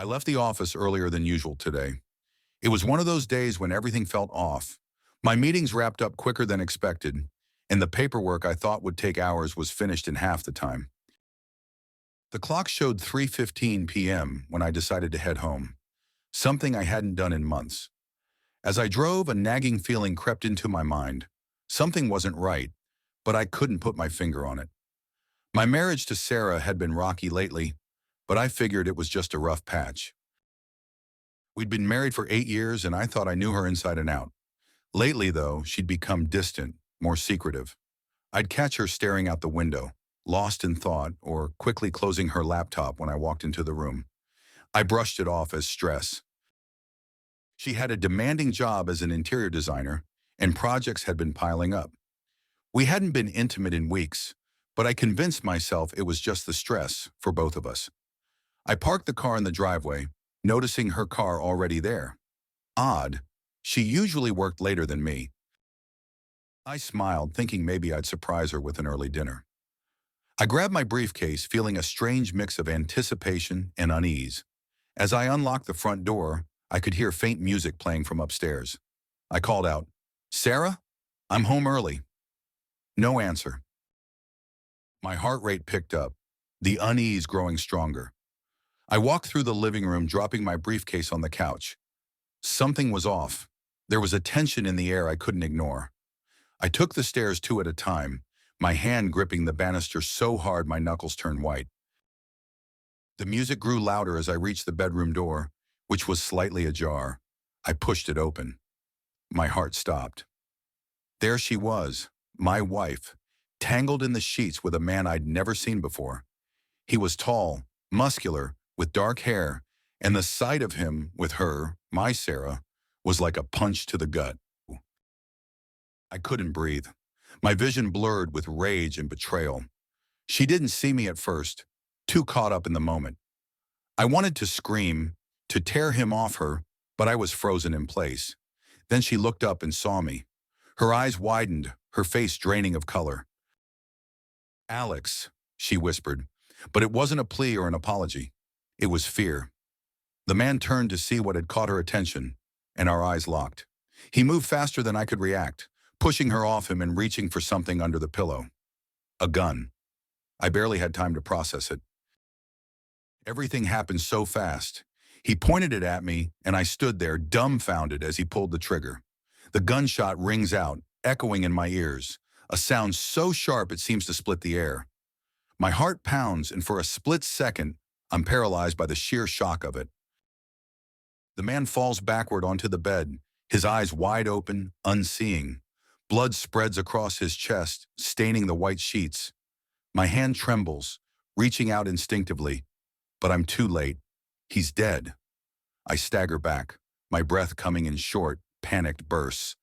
I left the office earlier than usual today. It was one of those days when everything felt off. My meetings wrapped up quicker than expected, and the paperwork I thought would take hours was finished in half the time. The clock showed 3:15 p.m. when I decided to head home, something I hadn't done in months. As I drove, a nagging feeling crept into my mind. Something wasn't right, but I couldn't put my finger on it. My marriage to Sarah had been rocky lately, but I figured it was just a rough patch. We'd been married for 8 years, and I thought I knew her inside and out. Lately, though, she'd become distant, more secretive. I'd catch her staring out the window, lost in thought, or quickly closing her laptop when I walked into the room. I brushed it off as stress. She had a demanding job as an interior designer, and projects had been piling up. We hadn't been intimate in weeks, but I convinced myself it was just the stress for both of us. I parked the car in the driveway, noticing her car already there. Odd. She usually worked later than me. I smiled, thinking maybe I'd surprise her with an early dinner. I grabbed my briefcase, feeling a strange mix of anticipation and unease. As I unlocked the front door, I could hear faint music playing from upstairs. I called out, "Sarah? I'm home early." No answer. My heart rate picked up, the unease growing stronger. I walked through the living room, dropping my briefcase on the couch. Something was off. There was a tension in the air I couldn't ignore. I took the stairs two at a time, my hand gripping the banister so hard my knuckles turned white. The music grew louder as I reached the bedroom door, which was slightly ajar. I pushed it open. My heart stopped. There she was, my wife, tangled in the sheets with a man I'd never seen before. He was tall, muscular, with dark hair, and the sight of him with her, my Sarah, was like a punch to the gut. I couldn't breathe. My vision blurred with rage and betrayal. She didn't see me at first, too caught up in the moment. I wanted to scream, to tear him off her, but I was frozen in place. Then she looked up and saw me. Her eyes widened, her face draining of color. "Alex," she whispered, but it wasn't a plea or an apology. It was fear. The man turned to see what had caught her attention, and our eyes locked. He moved faster than I could react, pushing her off him and reaching for something under the pillow. A gun. I barely had time to process it. Everything happened so fast. He pointed it at me, and I stood there dumbfounded as he pulled the trigger. The gunshot rings out, echoing in my ears, a sound so sharp it seems to split the air. My heart pounds, and for a split second, I'm paralyzed by the sheer shock of it. The man falls backward onto the bed, his eyes wide open, unseeing. Blood spreads across his chest, staining the white sheets. My hand trembles, reaching out instinctively, but I'm too late. He's dead. I stagger back, my breath coming in short, panicked bursts.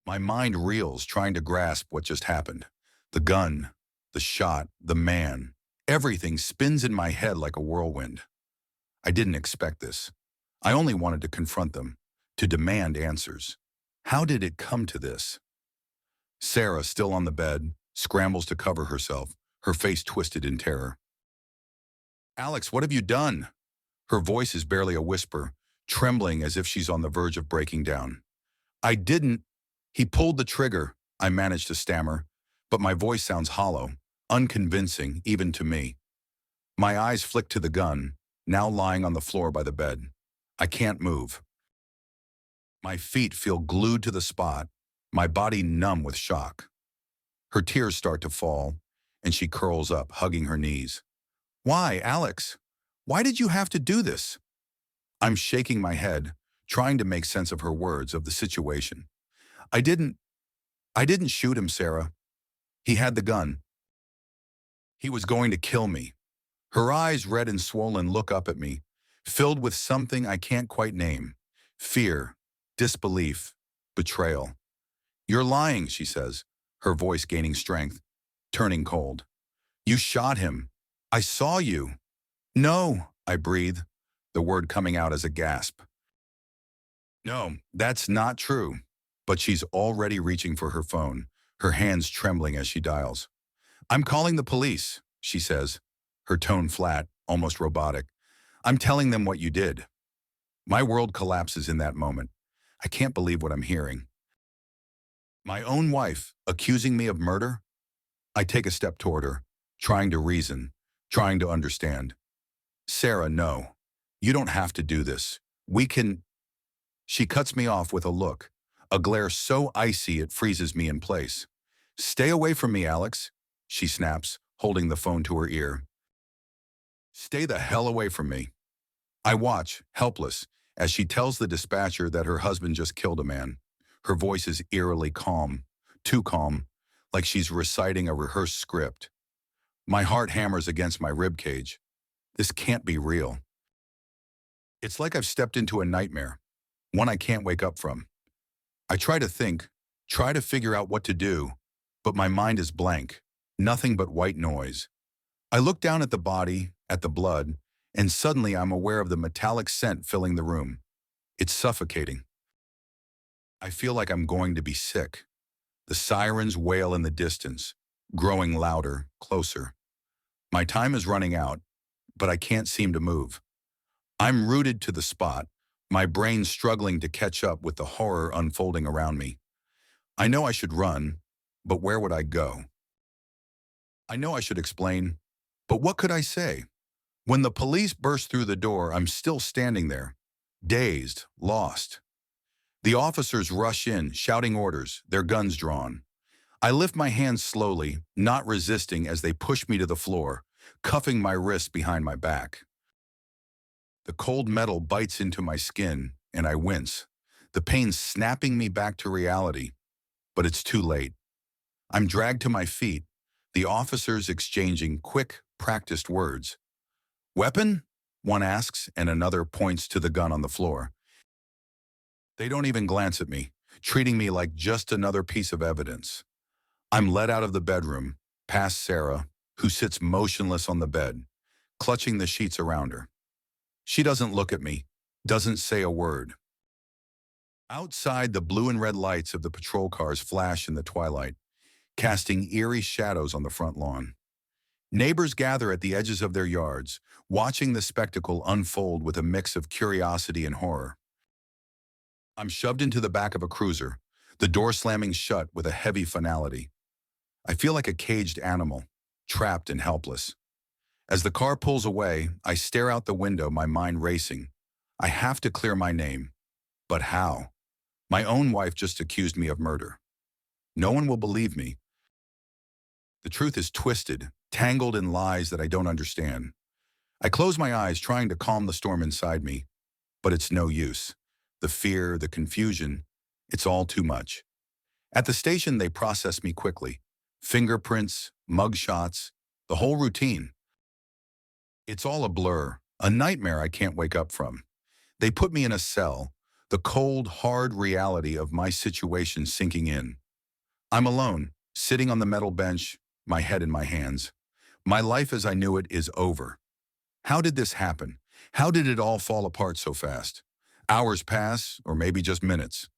My mind reels, trying to grasp what just happened. The gun, the shot, the man. Everything spins in my head like a whirlwind. I didn't expect this. I only wanted to confront them, to demand answers. How did it come to this? Sarah, still on the bed, scrambles to cover herself, her face twisted in terror. "Alex, what have you done?" Her voice is barely a whisper, trembling as if she's on the verge of breaking down. "I didn't." "He pulled the trigger," I managed to stammer, but my voice sounds hollow, unconvincing even to me. My eyes flick to the gun, now lying on the floor by the bed. I can't move. My feet feel glued to the spot, my body numb with shock. Her tears start to fall, and she curls up, hugging her knees. "Why, Alex? Why did you have to do this?" I'm shaking my head, trying to make sense of her words, of the situation. I didn't shoot him, Sarah. He had the gun. He was going to kill me." Her eyes, red and swollen, look up at me, filled with something I can't quite name. Fear, disbelief, betrayal. "You're lying," she says, her voice gaining strength, turning cold. "You shot him. I saw you." "No," I breathe, the word coming out as a gasp. "No, that's not true." But she's already reaching for her phone, her hands trembling as she dials. "I'm calling the police," she says, her tone flat, almost robotic. I'm telling them what you did. My world collapses in that moment. I can't believe what I'm hearing. My own wife accusing me of murder? I take a step toward her, trying to reason, trying to understand. Sarah, no. You don't have to do this. We can... She cuts me off with a look, a glare so icy it freezes me in place. Stay away from me, Alex, she snaps, holding the phone to her ear. Stay the hell away from me. I watch, helpless, as she tells the dispatcher that her husband just killed a man. Her voice is eerily calm, too calm, like she's reciting a rehearsed script. My heart hammers against my ribcage. This can't be real. It's like I've stepped into a nightmare, one I can't wake up from. I try to think, try to figure out what to do, but my mind is blank, nothing but white noise. I look down at the body, at the blood, and suddenly I'm aware of the metallic scent filling the room. It's suffocating. I feel like I'm going to be sick. The sirens wail in the distance, growing louder, closer. My time is running out, but I can't seem to move. I'm rooted to the spot, my brain struggling to catch up with the horror unfolding around me. I know I should run, but where would I go? I know I should explain, but what could I say? When the police burst through the door, I'm still standing there, dazed, lost. The officers rush in, shouting orders, their guns drawn. I lift my hands slowly, not resisting as they push me to the floor, cuffing my wrists behind my back. The cold metal bites into my skin, and I wince, the pain snapping me back to reality. But it's too late. I'm dragged to my feet, the officers exchanging quick, practiced words. Weapon? One asks, and another points to the gun on the floor. They don't even glance at me, treating me like just another piece of evidence. I'm led out of the bedroom, past Sarah, who sits motionless on the bed, clutching the sheets around her. She doesn't look at me, doesn't say a word. Outside, the blue and red lights of the patrol cars flash in the twilight, casting eerie shadows on the front lawn. Neighbors gather at the edges of their yards, watching the spectacle unfold with a mix of curiosity and horror. I'm shoved into the back of a cruiser, the door slamming shut with a heavy finality. I feel like a caged animal, trapped and helpless. As the car pulls away, I stare out the window, my mind racing. I have to clear my name. But how? My own wife just accused me of murder. No one will believe me. The truth is twisted, tangled in lies that I don't understand. I close my eyes, trying to calm the storm inside me, but it's no use. The fear, the confusion, it's all too much. At the station, they process me quickly. Fingerprints, mugshots, the whole routine. It's all a blur, a nightmare I can't wake up from. They put me in a cell, the cold, hard reality of my situation sinking in. I'm alone, sitting on the metal bench, my head in my hands. My life as I knew it is over. How did this happen? How did it all fall apart so fast? Hours pass, or maybe just minutes.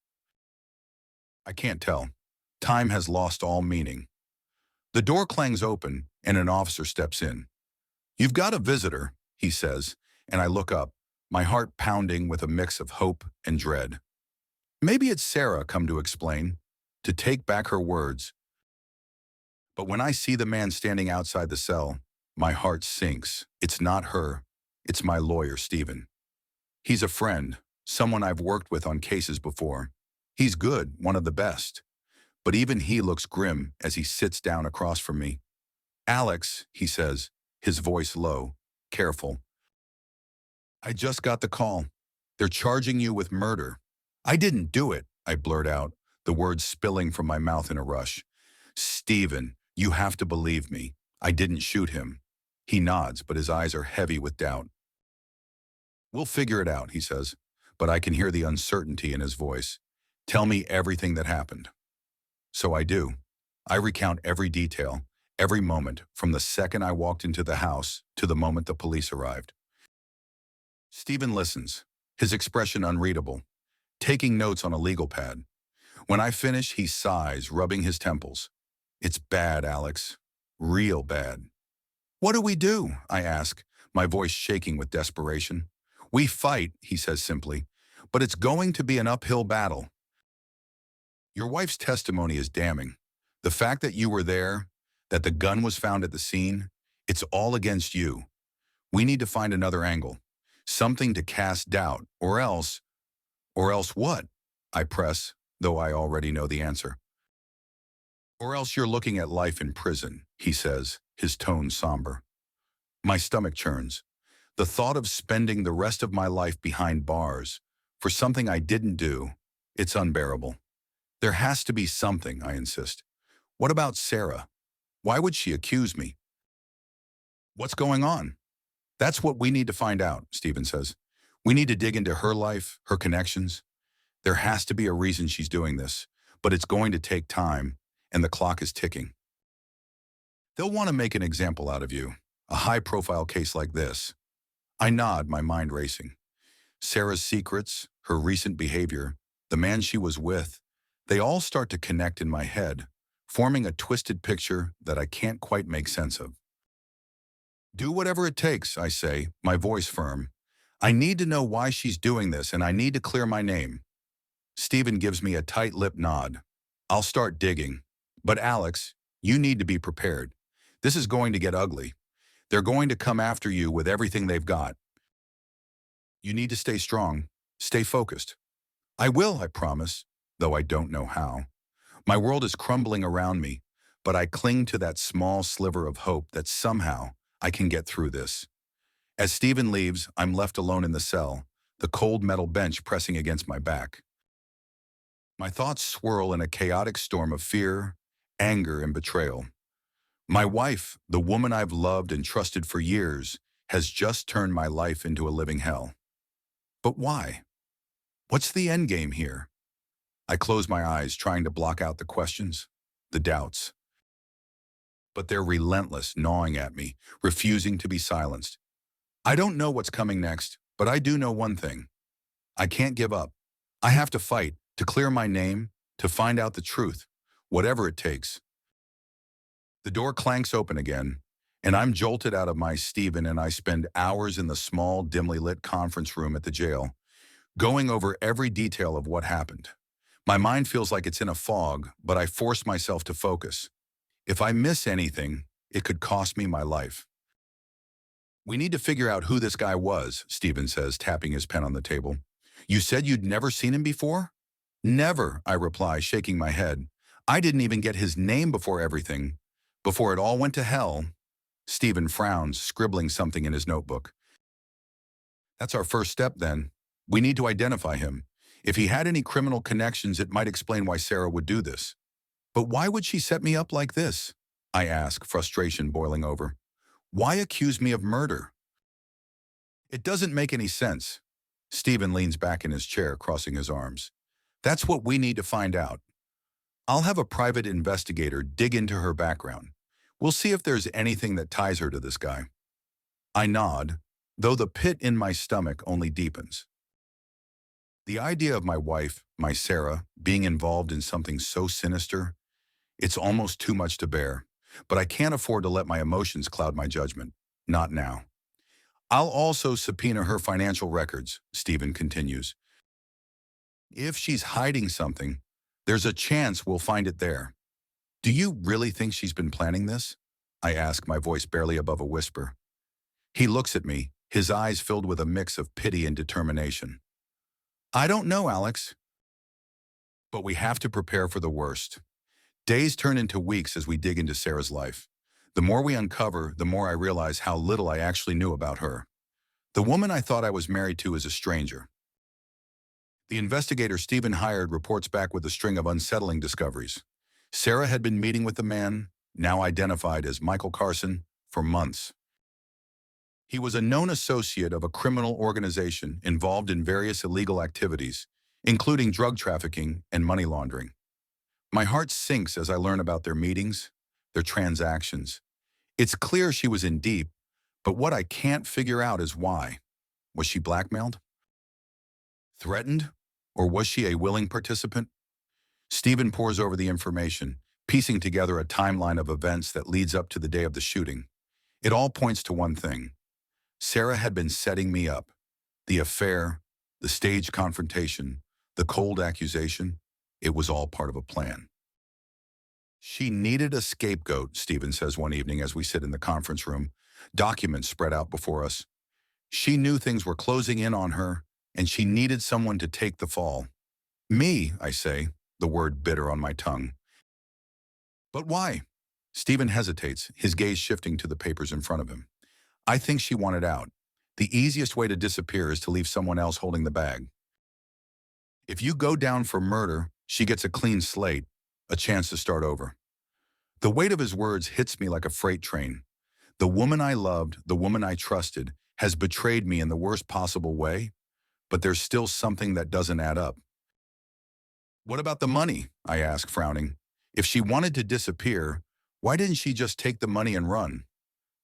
I can't tell. Time has lost all meaning. The door clangs open, and an officer steps in. You've got a visitor, he says, and I look up, my heart pounding with a mix of hope and dread. Maybe it's Sarah come to explain, to take back her words. But when I see the man standing outside the cell, my heart sinks. It's not her. It's my lawyer, Stephen. He's a friend, someone I've worked with on cases before. He's good, one of the best. But even he looks grim as he sits down across from me. Alex, he says, his voice low, careful. I just got the call. They're charging you with murder. I didn't do it, I blurt out, the words spilling from my mouth in a rush. Stephen, you have to believe me. I didn't shoot him. He nods, but his eyes are heavy with doubt. We'll figure it out, he says, but I can hear the uncertainty in his voice. Tell me everything that happened. So I do. I recount every detail, every moment, from the second I walked into the house to the moment the police arrived. Stephen listens, his expression unreadable, taking notes on a legal pad. When I finish, he sighs, rubbing his temples. It's bad, Alex. Real bad. What do we do? I ask, my voice shaking with desperation. We fight, he says simply, but it's going to be an uphill battle. Your wife's testimony is damning. The fact that you were there, that the gun was found at the scene, it's all against you. We need to find another angle, something to cast doubt, or else what? I press, though I already know the answer. Or else you're looking at life in prison, he says, his tone somber. My stomach churns. The thought of spending the rest of my life behind bars for something I didn't do, it's unbearable. There has to be something, I insist. What about Sarah? Why would she accuse me? What's going on? That's what we need to find out, Stephen says. We need to dig into her life, her connections. There has to be a reason she's doing this, but it's going to take time, and the clock is ticking. They'll want to make an example out of you, a high-profile case like this. I nod, my mind racing. Sarah's secrets, her recent behavior, the man she was with, they all start to connect in my head, forming a twisted picture that I can't quite make sense of. Do whatever it takes, I say, my voice firm. I need to know why she's doing this, and I need to clear my name. Stephen gives me a tight-lipped nod. I'll start digging. But Alex, you need to be prepared. This is going to get ugly. They're going to come after you with everything they've got. You need to stay strong, stay focused. I will, I promise, though I don't know how. My world is crumbling around me, but I cling to that small sliver of hope that somehow I can get through this. As Stephen leaves, I'm left alone in the cell, the cold metal bench pressing against my back. My thoughts swirl in a chaotic storm of fear, anger, and betrayal. My wife, the woman I've loved and trusted for years, has just turned my life into a living hell. But why? What's the end game here? I close my eyes, trying to block out the questions, the doubts. But they're relentless, gnawing at me, refusing to be silenced. I don't know what's coming next, but I do know one thing. I can't give up. I have to fight, to clear my name, to find out the truth, whatever it takes. The door clanks open again, and I'm jolted out of my Stephen, and I spend hours in the small, dimly lit conference room at the jail, going over every detail of what happened. My mind feels like it's in a fog, but I force myself to focus. If I miss anything, it could cost me my life. We need to figure out who this guy was, Stephen says, tapping his pen on the table. You said you'd never seen him before? Never, I reply, shaking my head. I didn't even get his name before everything. Before it all went to hell. Stephen frowns, scribbling something in his notebook. That's our first step, then. We need to identify him. If he had any criminal connections, it might explain why Sarah would do this. But why would she set me up like this? I ask, frustration boiling over. Why accuse me of murder? It doesn't make any sense. Stephen leans back in his chair, crossing his arms. That's what we need to find out. I'll have a private investigator dig into her background. We'll see if there's anything that ties her to this guy. I nod, though the pit in my stomach only deepens. The idea of my wife, my Sarah, being involved in something so sinister, it's almost too much to bear. But I can't afford to let my emotions cloud my judgment. Not now. I'll also subpoena her financial records, Stephen continues. If she's hiding something, there's a chance we'll find it there. Do you really think she's been planning this? I ask, my voice barely above a whisper. He looks at me, his eyes filled with a mix of pity and determination. I don't know, Alex. But we have to prepare for the worst. Days turn into weeks as we dig into Sarah's life. The more we uncover, the more I realize how little I actually knew about her. The woman I thought I was married to is a stranger. The investigator Stephen hired reports back with a string of unsettling discoveries. Sarah had been meeting with the man, now identified as Michael Carson, for months. He was a known associate of a criminal organization involved in various illegal activities, including drug trafficking and money laundering. My heart sinks as I learn about their meetings, their transactions. It's clear she was in deep, but what I can't figure out is why. Was she blackmailed? Threatened? Or was she a willing participant? Stephen pores over the information, piecing together a timeline of events that leads up to the day of the shooting. It all points to one thing. Sarah had been setting me up. The affair, the staged confrontation, the cold accusation, it was all part of a plan. She needed a scapegoat, Stephen says one evening as we sit in the conference room, documents spread out before us. She knew things were closing in on her, and she needed someone to take the fall. Me, I say, the word bitter on my tongue. But why? Stephen hesitates, his gaze shifting to the papers in front of him. I think she wanted out. The easiest way to disappear is to leave someone else holding the bag. If you go down for murder, she gets a clean slate, a chance to start over. The weight of his words hits me like a freight train. The woman I loved, the woman I trusted, has betrayed me in the worst possible way, but there's still something that doesn't add up. What about the money? I ask, frowning. If she wanted to disappear, why didn't she just take the money and run?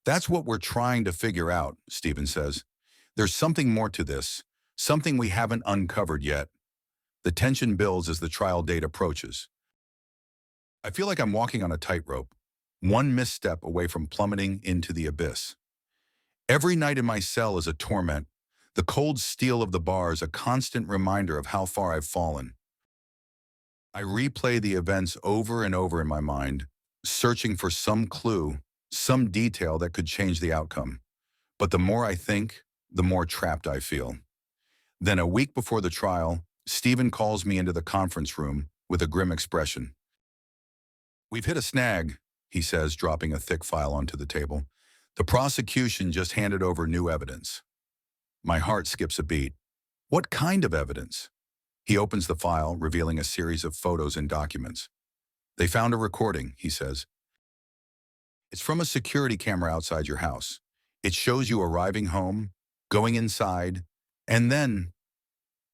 That's what we're trying to figure out, Stephen says. There's something more to this, something we haven't uncovered yet. The tension builds as the trial date approaches. I feel like I'm walking on a tightrope, one misstep away from plummeting into the abyss. Every night in my cell is a torment. The cold steel of the bars a constant reminder of how far I've fallen. I replay the events over and over in my mind, searching for some clue, some detail that could change the outcome. But the more I think, the more trapped I feel. Then a week before the trial, Stephen calls me into the conference room with a grim expression. We've hit a snag, he says, dropping a thick file onto the table. The prosecution just handed over new evidence. My heart skips a beat. What kind of evidence? He opens the file, revealing a series of photos and documents. They found a recording, he says. It's from a security camera outside your house. It shows you arriving home, going inside, and then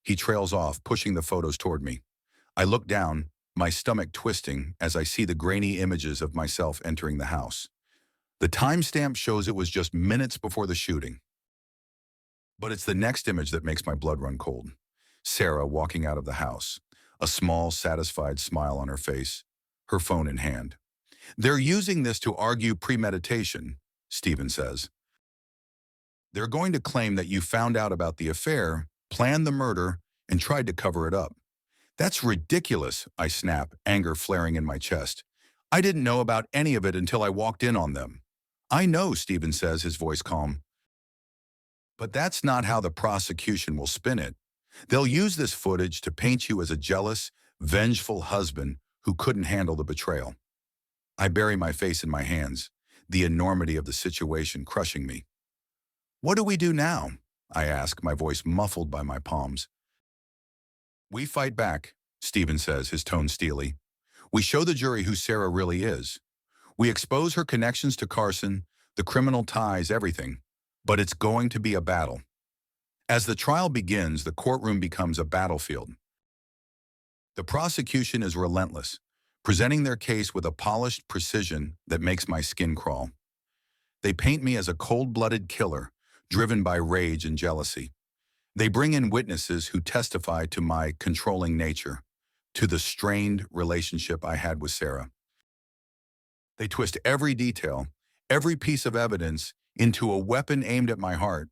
he trails off, pushing the photos toward me. I look down, my stomach twisting as I see the grainy images of myself entering the house. The timestamp shows it was just minutes before the shooting. But it's the next image that makes my blood run cold. Sarah walking out of the house, a small, satisfied smile on her face, her phone in hand. They're using this to argue premeditation, Stephen says. They're going to claim that you found out about the affair, planned the murder, and tried to cover it up. That's ridiculous, I snap, anger flaring in my chest. I didn't know about any of it until I walked in on them. I know, Stephen says, his voice calm. But that's not how the prosecution will spin it. They'll use this footage to paint you as a jealous, vengeful husband who couldn't handle the betrayal. I bury my face in my hands, the enormity of the situation crushing me. What do we do now? I ask, my voice muffled by my palms. We fight back, Stephen says, his tone steely. We show the jury who Sarah really is. We expose her connections to Carson, the criminal ties, everything. But it's going to be a battle. As the trial begins, the courtroom becomes a battlefield. The prosecution is relentless, presenting their case with a polished precision that makes my skin crawl. They paint me as a cold-blooded killer, driven by rage and jealousy. They bring in witnesses who testify to my controlling nature, to the strained relationship I had with Sarah. They twist every detail, every piece of evidence, into a weapon aimed at my heart.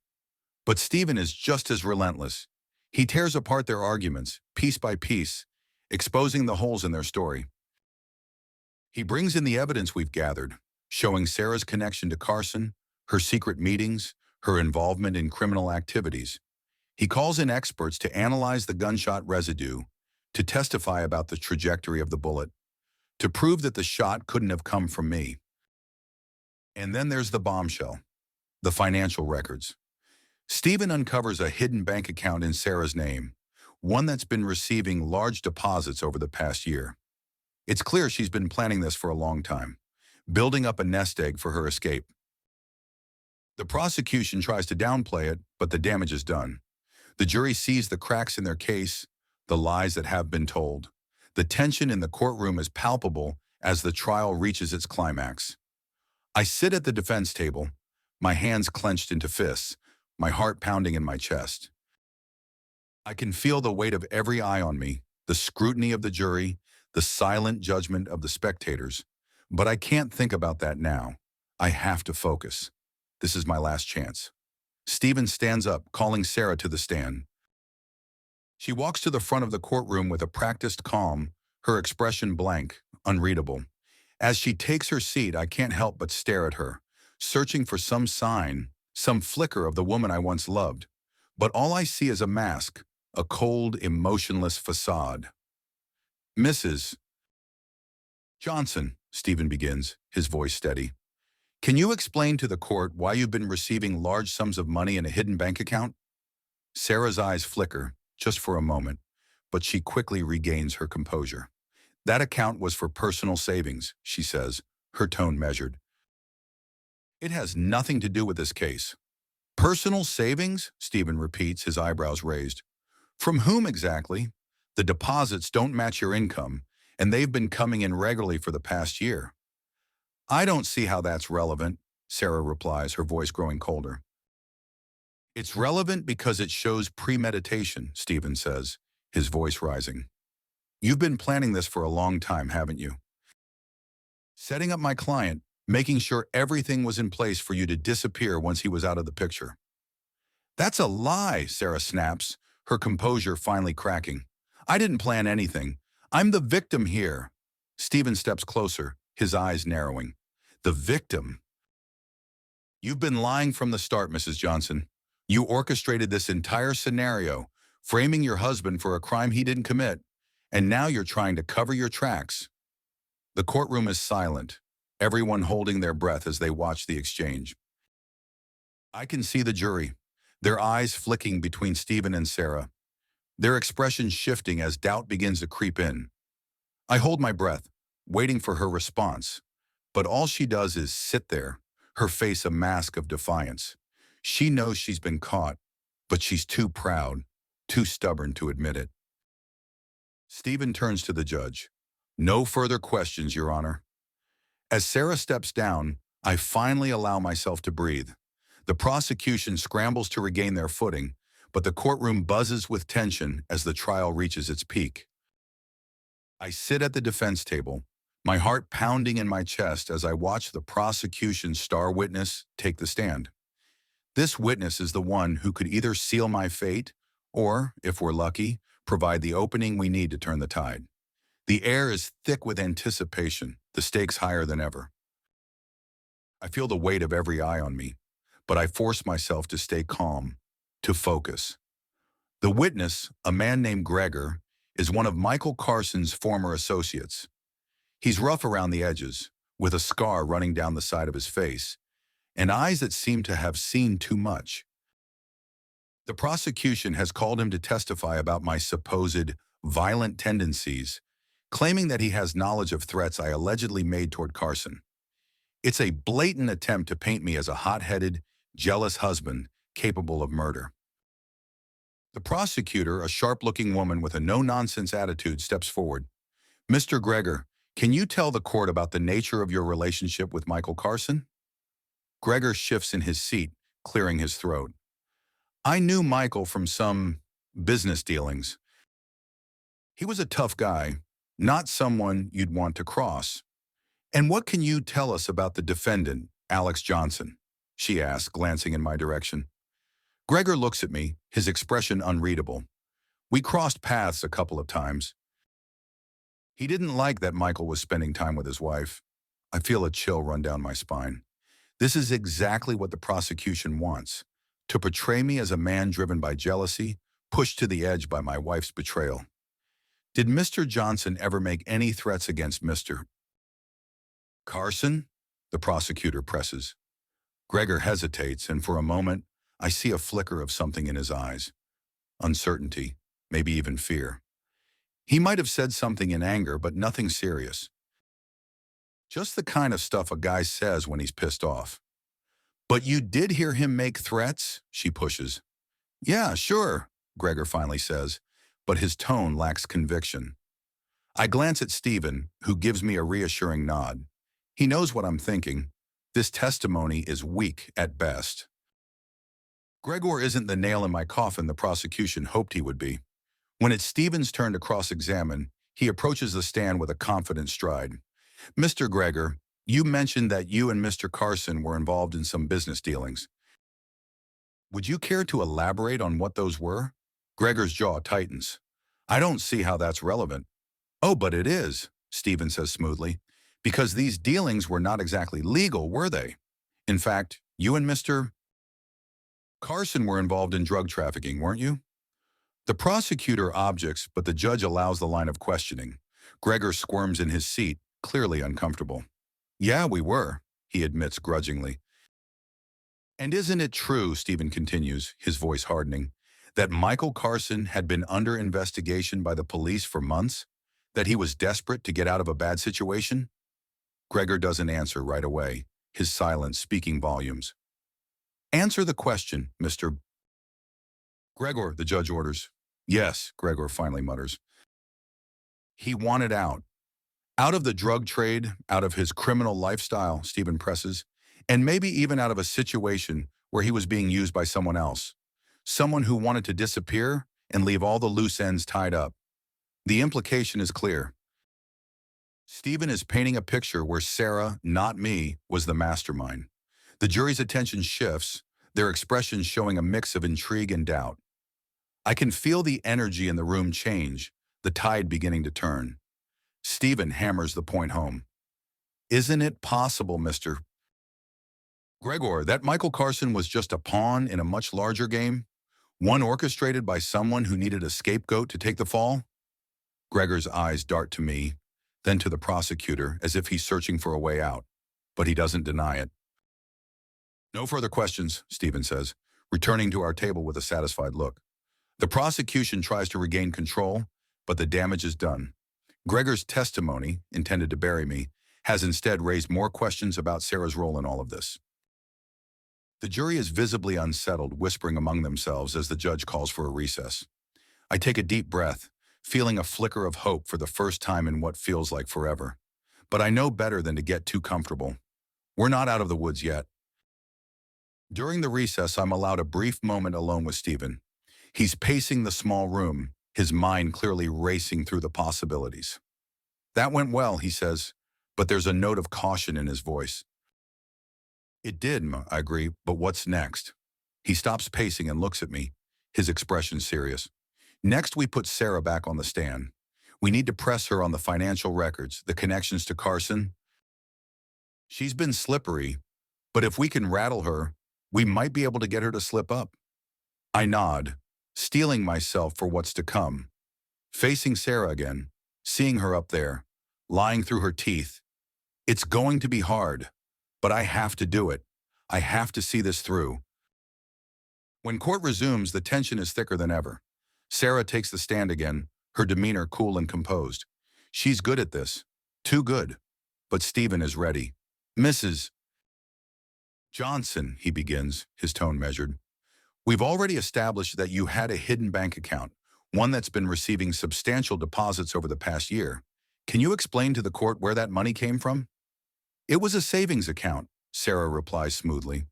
But Stephen is just as relentless. He tears apart their arguments, piece by piece, exposing the holes in their story. He brings in the evidence we've gathered, showing Sarah's connection to Carson, her secret meetings, her involvement in criminal activities. He calls in experts to analyze the gunshot residue, to testify about the trajectory of the bullet, to prove that the shot couldn't have come from me. And then there's the bombshell, the financial records. Stephen uncovers a hidden bank account in Sarah's name, one that's been receiving large deposits over the past year. It's clear she's been planning this for a long time, building up a nest egg for her escape. The prosecution tries to downplay it, but the damage is done. The jury sees the cracks in their case, the lies that have been told. The tension in the courtroom is palpable as the trial reaches its climax. I sit at the defense table, my hands clenched into fists, my heart pounding in my chest. I can feel the weight of every eye on me, the scrutiny of the jury, the silent judgment of the spectators. But I can't think about that now. I have to focus. This is my last chance. Stephen stands up, calling Sarah to the stand. She walks to the front of the courtroom with a practiced calm, her expression blank, unreadable. As she takes her seat, I can't help but stare at her, searching for some sign, some flicker of the woman I once loved. But all I see is a mask, a cold, emotionless facade. Mrs. Johnson, Stephen begins, his voice steady. Can you explain to the court why you've been receiving large sums of money in a hidden bank account? Sarah's eyes flicker, just for a moment, but she quickly regains her composure. That account was for personal savings, she says, her tone measured. It has nothing to do with this case. Personal savings? Stephen repeats, his eyebrows raised. From whom exactly? The deposits don't match your income, and they've been coming in regularly for the past year. I don't see how that's relevant, Sarah replies, her voice growing colder. It's relevant because it shows premeditation, Stephen says, his voice rising. You've been planning this for a long time, haven't you? Setting up my client, making sure everything was in place for you to disappear once he was out of the picture. That's a lie, Sarah snaps, her composure finally cracking. I didn't plan anything. I'm the victim here. Stephen steps closer, his eyes narrowing. The victim? You've been lying from the start, Mrs. Johnson. You orchestrated this entire scenario, framing your husband for a crime he didn't commit, and now you're trying to cover your tracks. The courtroom is silent, everyone holding their breath as they watch the exchange. I can see the jury, their eyes flicking between Stephen and Sarah, their expressions shifting as doubt begins to creep in. I hold my breath, waiting for her response, but all she does is sit there, her face a mask of defiance. She knows she's been caught, but she's too proud, too stubborn to admit it. Stephen turns to the judge. No further questions, Your Honor. As Sarah steps down, I finally allow myself to breathe. The prosecution scrambles to regain their footing, but the courtroom buzzes with tension as the trial reaches its peak. I sit at the defense table, my heart pounding in my chest as I watch the prosecution's star witness take the stand. This witness is the one who could either seal my fate or, if we're lucky, provide the opening we need to turn the tide. The air is thick with anticipation, the stakes higher than ever. I feel the weight of every eye on me, but I force myself to stay calm, to focus. The witness, a man named Gregor, is one of Michael Carson's former associates. He's rough around the edges, with a scar running down the side of his face, and eyes that seem to have seen too much. The prosecution has called him to testify about my supposed violent tendencies, claiming that he has knowledge of threats I allegedly made toward Carson. It's a blatant attempt to paint me as a hot-headed, jealous husband capable of murder. The prosecutor, a sharp-looking woman with a no-nonsense attitude, steps forward. Mr. Gregor, can you tell the court about the nature of your relationship with Michael Carson? Gregor shifts in his seat, clearing his throat. I knew Michael from some business dealings. He was a tough guy, not someone you'd want to cross. And what can you tell us about the defendant, Alex Johnson? She asked, glancing in my direction. Gregor looks at me, his expression unreadable. We crossed paths a couple of times. He didn't like that Michael was spending time with his wife. I feel a chill run down my spine. This is exactly what the prosecution wants, to portray me as a man driven by jealousy, pushed to the edge by my wife's betrayal. Did Mr. Johnson ever make any threats against Mr. Carson? The prosecutor presses. Gregor hesitates, and for a moment, I see a flicker of something in his eyes. Uncertainty, maybe even fear. He might have said something in anger, but nothing serious. Just the kind of stuff a guy says when he's pissed off. But you did hear him make threats? She pushes. Yeah, sure, Gregor finally says, but his tone lacks conviction. I glance at Stephen, who gives me a reassuring nod. He knows what I'm thinking. This testimony is weak at best. Gregor isn't the nail in my coffin the prosecution hoped he would be. When it's Stephen's turn to cross-examine, he approaches the stand with a confident stride. Mr. Gregor, you mentioned that you and Mr. Carson were involved in some business dealings. Would you care to elaborate on what those were? Gregor's jaw tightens. I don't see how that's relevant. Oh, but it is, Stephen says smoothly, because these dealings were not exactly legal, were they? In fact, you and Mr. Carson were involved in drug trafficking, weren't you? The prosecutor objects, but the judge allows the line of questioning. Gregor squirms in his seat, clearly uncomfortable. Yeah, we were, he admits grudgingly. And isn't it true, Stephen continues, his voice hardening, that Michael Carson had been under investigation by the police for months? That he was desperate to get out of a bad situation? Gregor doesn't answer right away, his silence speaking volumes. Answer the question, Mr. Gregor, the judge orders. Yes, Gregor finally mutters. He wanted out. Out of the drug trade, out of his criminal lifestyle, Stephen presses, and maybe even out of a situation where he was being used by someone else. Someone who wanted to disappear and leave all the loose ends tied up. The implication is clear. Stephen is painting a picture where Sarah, not me, was the mastermind. The jury's attention shifts, their expressions showing a mix of intrigue and doubt. I can feel the energy in the room change, the tide beginning to turn. Stephen hammers the point home. Isn't it possible, Mr. Gregor, that Michael Carson was just a pawn in a much larger game? One orchestrated by someone who needed a scapegoat to take the fall? Gregor's eyes dart to me, then to the prosecutor, as if he's searching for a way out. But he doesn't deny it. No further questions, Stephen says, returning to our table with a satisfied look. The prosecution tries to regain control, but the damage is done. Gregor's testimony, intended to bury me, has instead raised more questions about Sarah's role in all of this. The jury is visibly unsettled, whispering among themselves as the judge calls for a recess. I take a deep breath, feeling a flicker of hope for the first time in what feels like forever. But I know better than to get too comfortable. We're not out of the woods yet. During the recess, I'm allowed a brief moment alone with Stephen. He's pacing the small room, his mind clearly racing through the possibilities. That went well, he says, but there's a note of caution in his voice. It did, I agree, but what's next? He stops pacing and looks at me, his expression serious. Next, we put Sarah back on the stand. We need to press her on the financial records, the connections to Carson. She's been slippery, but if we can rattle her, we might be able to get her to slip up. I nod, steeling myself for what's to come. Facing Sarah again, seeing her up there, lying through her teeth. It's going to be hard, but I have to do it. I have to see this through. When court resumes, the tension is thicker than ever. Sarah takes the stand again, her demeanor cool and composed. She's good at this. Too good. But Stephen is ready. Mrs. Johnson, he begins, his tone measured. We've already established that you had a hidden bank account, one that's been receiving substantial deposits over the past year. Can you explain to the court where that money came from? It was a savings account, Sarah replies smoothly.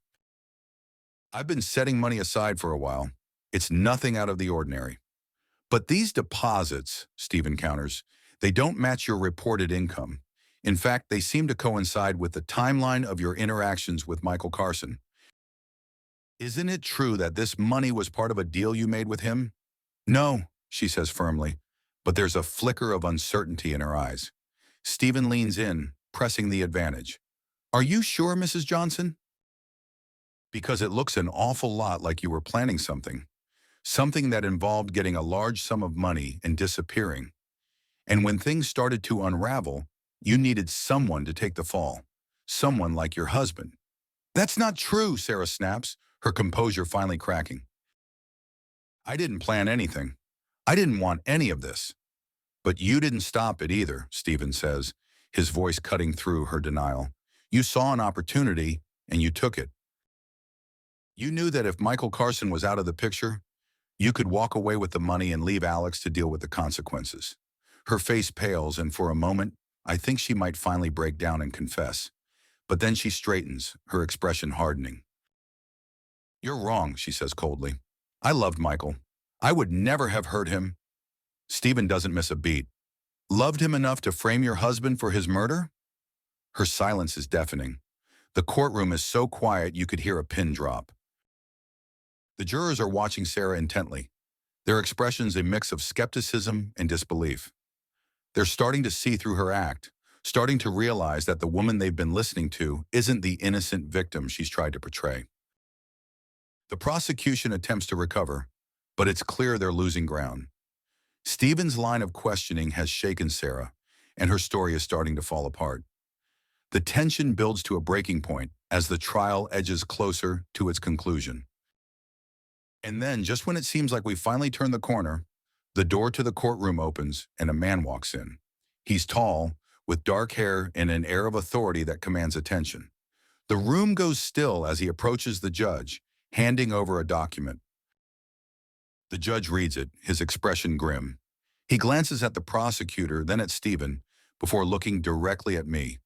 I've been setting money aside for a while. It's nothing out of the ordinary. But these deposits, Stephen counters, they don't match your reported income. In fact, they seem to coincide with the timeline of your interactions with Michael Carson. Isn't it true that this money was part of a deal you made with him? No, she says firmly, but there's a flicker of uncertainty in her eyes. Stephen leans in, pressing the advantage. Are you sure, Mrs. Johnson? Because it looks an awful lot like you were planning something. Something that involved getting a large sum of money and disappearing. And when things started to unravel, you needed someone to take the fall. Someone like your husband. That's not true, Sarah snaps, her composure finally cracking. I didn't plan anything. I didn't want any of this. But you didn't stop it either, Stephen says, his voice cutting through her denial. You saw an opportunity, and you took it. You knew that if Michael Carson was out of the picture, you could walk away with the money and leave Alex to deal with the consequences. Her face pales, and for a moment, I think she might finally break down and confess. But then she straightens, her expression hardening. You're wrong, she says coldly. I loved Michael. I would never have hurt him. Stephen doesn't miss a beat. Loved him enough to frame your husband for his murder? Her silence is deafening. The courtroom is so quiet you could hear a pin drop. The jurors are watching Sarah intently, their expressions a mix of skepticism and disbelief. They're starting to see through her act, starting to realize that the woman they've been listening to isn't the innocent victim she's tried to portray. The prosecution attempts to recover, but it's clear they're losing ground. Stephen's line of questioning has shaken Sarah, and her story is starting to fall apart. The tension builds to a breaking point as the trial edges closer to its conclusion. And then, just when it seems like we've finally turned the corner, the door to the courtroom opens and a man walks in. He's tall, with dark hair and an air of authority that commands attention. The room goes still as he approaches the judge, handing over a document. The judge reads it, his expression grim. He glances at the prosecutor, then at Stephen, before looking directly at me.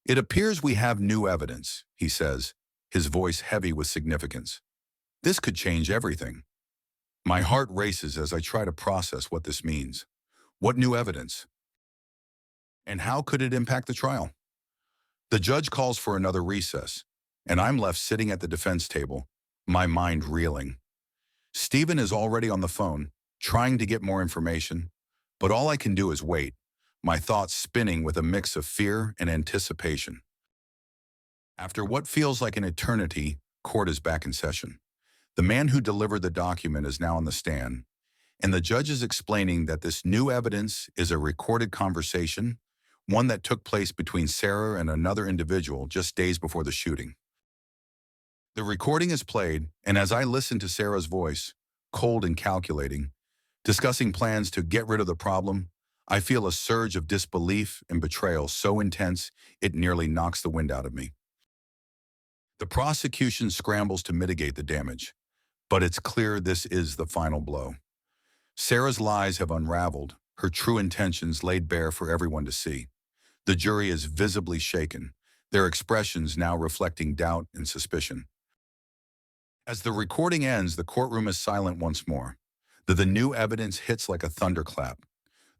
"It appears we have new evidence," he says, his voice heavy with significance. "This could change everything." My heart races as I try to process what this means. What new evidence? And how could it impact the trial? The judge calls for another recess, and I'm left sitting at the defense table, my mind reeling. Stephen is already on the phone, trying to get more information, but all I can do is wait, my thoughts spinning with a mix of fear and anticipation. After what feels like an eternity, court is back in session. The man who delivered the document is now on the stand, and the judge is explaining that this new evidence is a recorded conversation, one that took place between Sarah and another individual just days before the shooting. The recording is played, and as I listen to Sarah's voice, cold and calculating, discussing plans to get rid of the problem, I feel a surge of disbelief and betrayal so intense it nearly knocks the wind out of me. The prosecution scrambles to mitigate the damage, but it's clear this is the final blow. Sarah's lies have unraveled, her true intentions laid bare for everyone to see. The jury is visibly shaken, their expressions now reflecting doubt and suspicion. As the recording ends, the courtroom is silent once more. The new evidence hits like a thunderclap.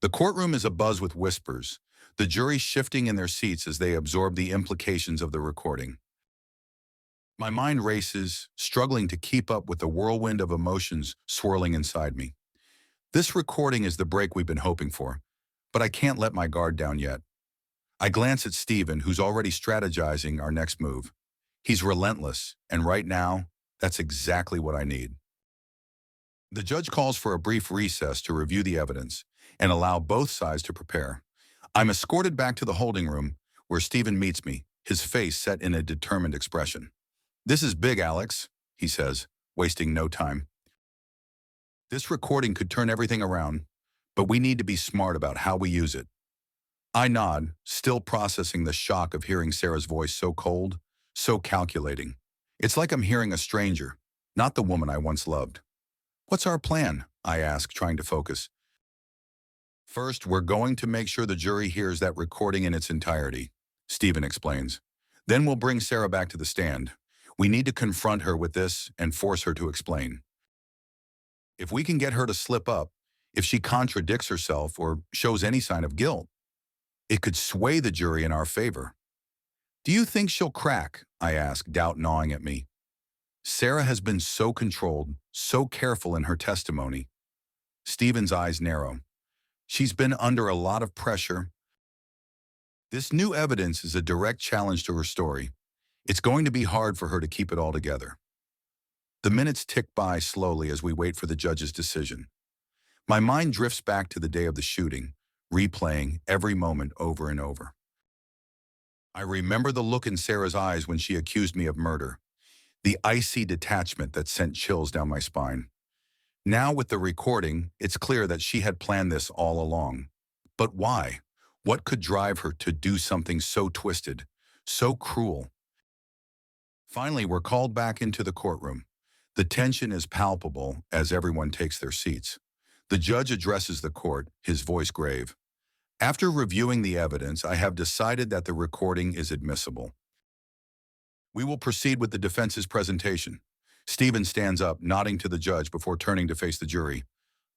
The courtroom is abuzz with whispers, the jury shifting in their seats as they absorb the implications of the recording. My mind races, struggling to keep up with the whirlwind of emotions swirling inside me. This recording is the break we've been hoping for, but I can't let my guard down yet. I glance at Stephen, who's already strategizing our next move. He's relentless, and right now, that's exactly what I need. The judge calls for a brief recess to review the evidence and allow both sides to prepare. I'm escorted back to the holding room, where Stephen meets me, his face set in a determined expression. "This is big, Alex," he says, wasting no time. "This recording could turn everything around, but we need to be smart about how we use it." I nod, still processing the shock of hearing Sarah's voice so cold, so calculating. It's like I'm hearing a stranger, not the woman I once loved. "What's our plan?" I ask, trying to focus. "First, we're going to make sure the jury hears that recording in its entirety," Stephen explains. "Then we'll bring Sarah back to the stand. We need to confront her with this and force her to explain. If we can get her to slip up, if she contradicts herself or shows any sign of guilt, it could sway the jury in our favor." "Do you think she'll crack?" I ask, doubt gnawing at me. Sarah has been so controlled, so careful in her testimony. Stephen's eyes narrow. She's been under a lot of pressure. This new evidence is a direct challenge to her story. It's going to be hard for her to keep it all together. The minutes tick by slowly as we wait for the judge's decision. My mind drifts back to the day of the shooting, replaying every moment over and over. I remember the look in Sarah's eyes when she accused me of murder, the icy detachment that sent chills down my spine. Now with the recording, it's clear that she had planned this all along. But why? What could drive her to do something so twisted, so cruel? Finally, we're called back into the courtroom. The tension is palpable as everyone takes their seats. The judge addresses the court, his voice grave. "After reviewing the evidence, I have decided that the recording is admissible. We will proceed with the defense's presentation." Stephen stands up, nodding to the judge before turning to face the jury.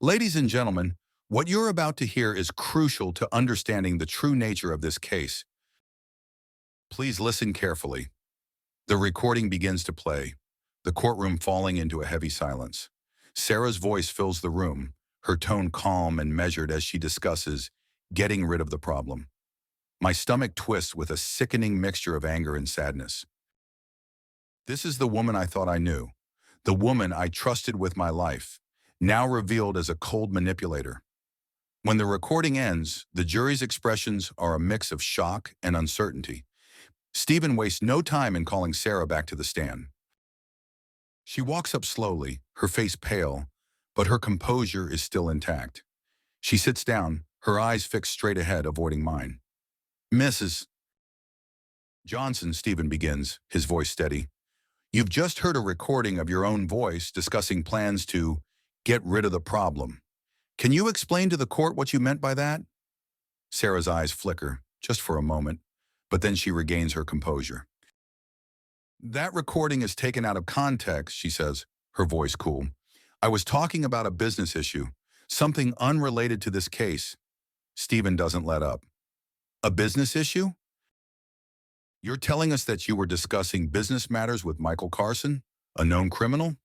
"Ladies and gentlemen, what you're about to hear is crucial to understanding the true nature of this case. Please listen carefully." The recording begins to play. the courtroom falling into a heavy silence. Sarah's voice fills the room, her tone calm and measured as she discusses getting rid of the problem. My stomach twists with a sickening mixture of anger and sadness. This is the woman I thought I knew, the woman I trusted with my life, now revealed as a cold manipulator. When the recording ends, the jury's expressions are a mix of shock and uncertainty. Stephen wastes no time in calling Sarah back to the stand. She walks up slowly, her face pale, but her composure is still intact. She sits down, her eyes fixed straight ahead, avoiding mine. Mrs. Johnson, Stephen begins, his voice steady. You've just heard a recording of your own voice discussing plans to get rid of the problem. Can you explain to the court what you meant by that? Sarah's eyes flicker, just for a moment, but then she regains her composure. That recording is taken out of context, she says, her voice cool. I was talking about a business issue, something unrelated to this case. Stephen doesn't let up. A business issue? You're telling us that you were discussing business matters with Michael Carson, a known criminal?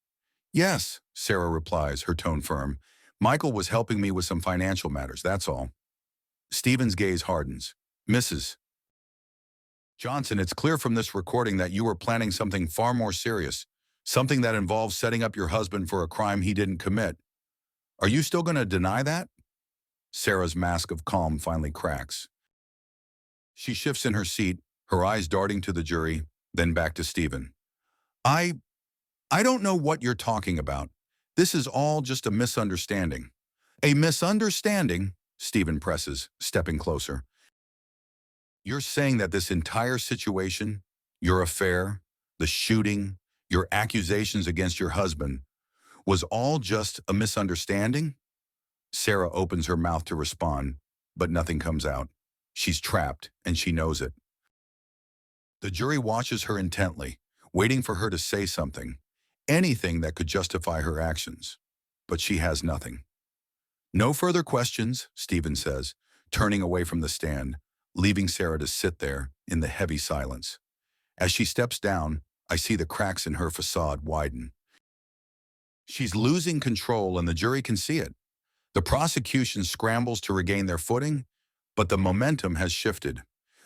Yes, Sarah replies, her tone firm. Michael was helping me with some financial matters, that's all. Stephen's gaze hardens. Mrs. Johnson, it's clear from this recording that you were planning something far more serious, something that involves setting up your husband for a crime he didn't commit. Are you still going to deny that? Sarah's mask of calm finally cracks. She shifts in her seat, her eyes darting to the jury, then back to Stephen. I don't know what you're talking about. This is all just a misunderstanding. A misunderstanding? Stephen presses, stepping closer. You're saying that this entire situation, your affair, the shooting, your accusations against your husband, was all just a misunderstanding? Sarah opens her mouth to respond, but nothing comes out. She's trapped, and she knows it. The jury watches her intently, waiting for her to say something, anything that could justify her actions. But she has nothing. No further questions, Stephen says, turning away from the stand, leaving Sarah to sit there in the heavy silence. As she steps down, I see the cracks in her facade widen. She's losing control, and the jury can see it. The prosecution scrambles to regain their footing, but the momentum has shifted.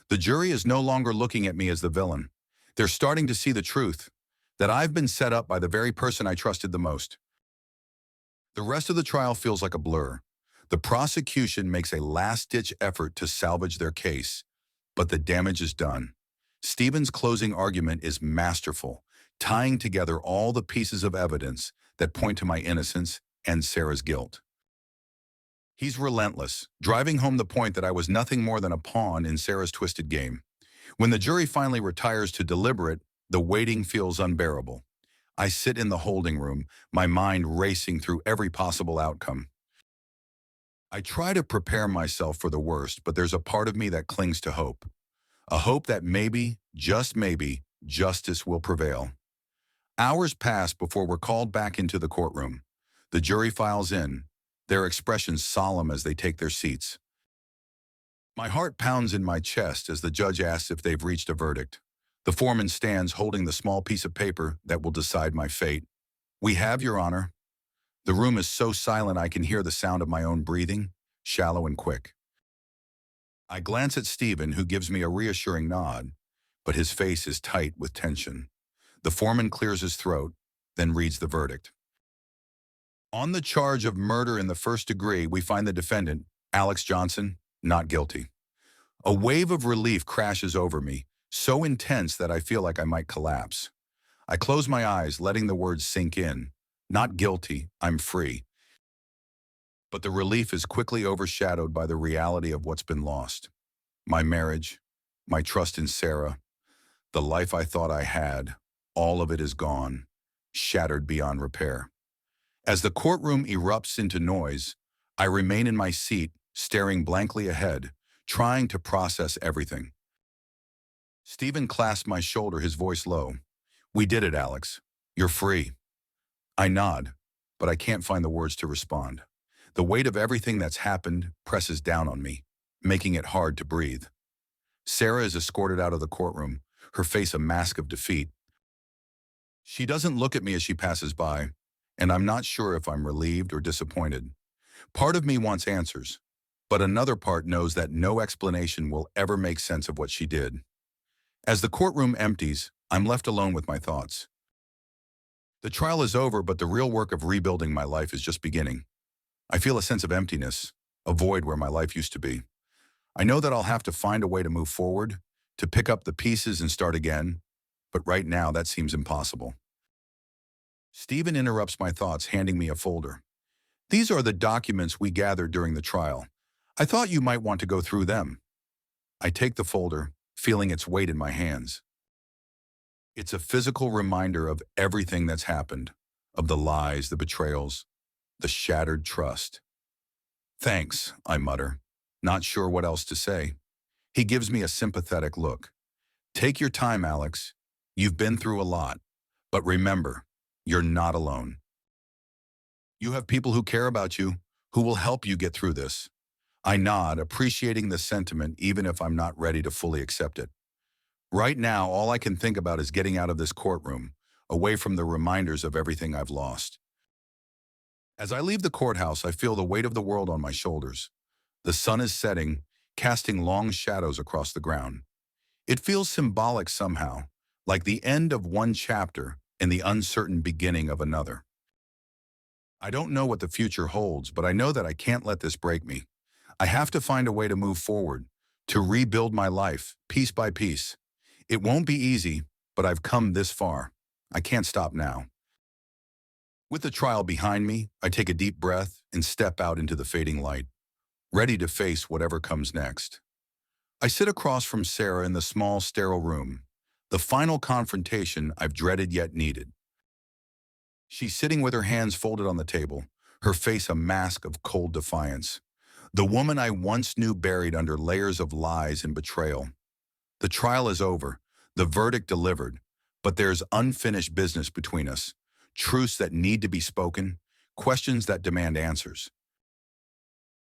The jury is no longer looking at me as the villain. They're starting to see the truth, that I've been set up by the very person I trusted the most. The rest of the trial feels like a blur. The prosecution makes a last-ditch effort to salvage their case, but the damage is done. Stephen's closing argument is masterful, tying together all the pieces of evidence that point to my innocence and Sarah's guilt. He's relentless, driving home the point that I was nothing more than a pawn in Sarah's twisted game. When the jury finally retires to deliberate, the waiting feels unbearable. I sit in the holding room, my mind racing through every possible outcome. I try to prepare myself for the worst, but there's a part of me that clings to hope. A hope that maybe, just maybe, justice will prevail. Hours pass before we're called back into the courtroom. The jury files in, their expressions solemn as they take their seats. My heart pounds in my chest as the judge asks if they've reached a verdict. The foreman stands holding the small piece of paper that will decide my fate. We have, Your Honor. The room is so silent I can hear the sound of my own breathing, shallow and quick. I glance at Stephen, who gives me a reassuring nod, but his face is tight with tension. The foreman clears his throat, then reads the verdict. On the charge of murder in the first degree, we find the defendant, Alex Johnson, not guilty. A wave of relief crashes over me, so intense that I feel like I might collapse. I close my eyes, letting the words sink in. Not guilty, I'm free. But the relief is quickly overshadowed by the reality of what's been lost. My marriage, my trust in Sarah, the life I thought I had, all of it is gone, shattered beyond repair. As the courtroom erupts into noise, I remain in my seat, staring blankly ahead, trying to process everything. Stephen clasps my shoulder, his voice low. We did it, Alex. You're free. I nod, but I can't find the words to respond. The weight of everything that's happened presses down on me, making it hard to breathe. Sarah is escorted out of the courtroom, her face a mask of defeat. She doesn't look at me as she passes by, and I'm not sure if I'm relieved or disappointed. Part of me wants answers, but another part knows that no explanation will ever make sense of what she did. As the courtroom empties, I'm left alone with my thoughts. The trial is over, but the real work of rebuilding my life is just beginning. I feel a sense of emptiness, a void where my life used to be. I know that I'll have to find a way to move forward, to pick up the pieces and start again, but right now that seems impossible. Stephen interrupts my thoughts, handing me a folder. These are the documents we gathered during the trial. I thought you might want to go through them. I take the folder, feeling its weight in my hands. It's a physical reminder of everything that's happened, of the lies, the betrayals, the shattered trust. Thanks, I mutter, not sure what else to say. He gives me a sympathetic look. Take your time, Alex. You've been through a lot. But remember, you're not alone. You have people who care about you, who will help you get through this. I nod, appreciating the sentiment even if I'm not ready to fully accept it. Right now, all I can think about is getting out of this courtroom, away from the reminders of everything I've lost. As I leave the courthouse, I feel the weight of the world on my shoulders. The sun is setting, casting long shadows across the ground. It feels symbolic somehow, like the end of one chapter and the uncertain beginning of another. I don't know what the future holds, but I know that I can't let this break me. I have to find a way to move forward, to rebuild my life, piece by piece. It won't be easy, but I've come this far. I can't stop now. With the trial behind me, I take a deep breath and step out into the fading light, ready to face whatever comes next. I sit across from Sarah in the small, sterile room, the final confrontation I've dreaded yet needed. She's sitting with her hands folded on the table, her face a mask of cold defiance. The woman I once knew buried under layers of lies and betrayal. The trial is over, the verdict delivered, but there's unfinished business between us, truths that need to be spoken, questions that demand answers.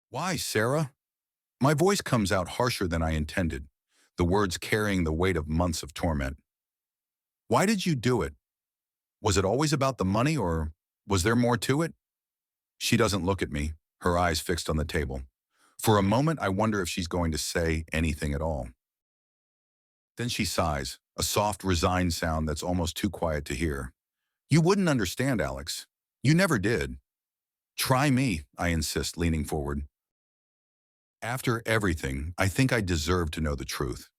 Why, Sarah? My voice comes out harsher than I intended, the words carrying the weight of months of torment. Why did you do it? Was it always about the money, or was there more to it? She doesn't look at me, her eyes fixed on the table. For a moment, I wonder if she's going to say anything at all. Then she sighs, a soft, resigned sound that's almost too quiet to hear. You wouldn't understand, Alex. You never did. Try me, I insist, leaning forward. After everything, I think I deserve to know the truth.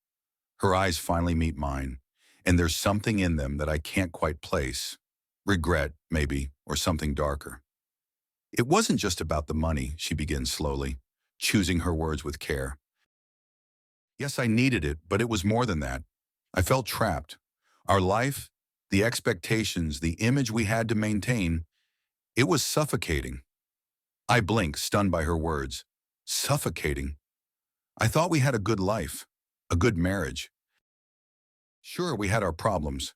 Her eyes finally meet mine, and there's something in them that I can't quite place. Regret, maybe, or something darker. It wasn't just about the money, she begins slowly, choosing her words with care. Yes, I needed it, but it was more than that. I felt trapped. Our life, the expectations, the image we had to maintain, it was suffocating. I blink, stunned by her words. Suffocating? I thought we had a good life, a good marriage. Sure, we had our problems,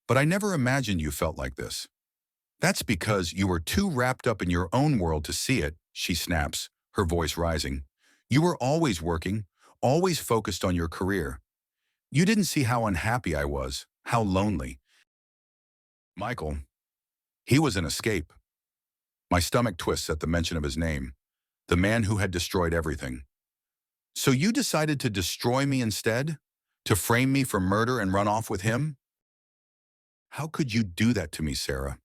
but I never imagined you felt like this. That's because you were too wrapped up in your own world to see it, she snaps, her voice rising. You were always working, always focused on your career. You didn't see how unhappy I was, how lonely. Michael, he was an escape. My stomach twists at the mention of his name, the man who had destroyed everything. So you decided to destroy me instead? To frame me for murder and run off with him? How could you do that to me, Sarah?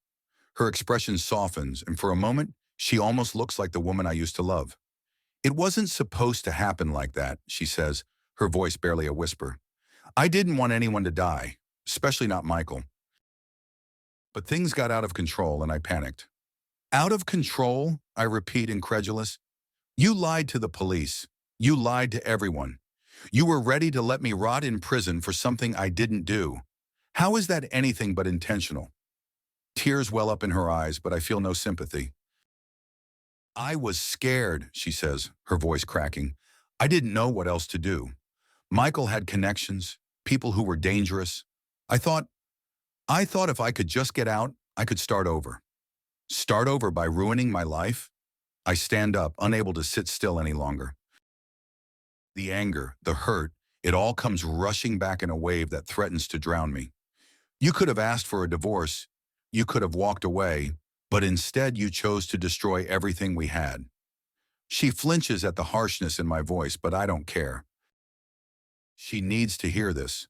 Her expression softens, and for a moment, she almost looks like the woman I used to love. It wasn't supposed to happen like that, she says, her voice barely a whisper. I didn't want anyone to die, especially not Michael. But things got out of control and I panicked. Out of control? I repeat, incredulous. You lied to the police. You lied to everyone. You were ready to let me rot in prison for something I didn't do. How is that anything but intentional? Tears well up in her eyes, but I feel no sympathy. I was scared, she says, her voice cracking. I didn't know what else to do. Michael had connections, people who were dangerous. I thought if I could just get out, I could start over. Start over by ruining my life? I stand up, unable to sit still any longer. The anger, the hurt, it all comes rushing back in a wave that threatens to drown me. You could have asked for a divorce. You could have walked away, but instead you chose to destroy everything we had. She flinches at the harshness in my voice, but I don't care. She needs to hear this,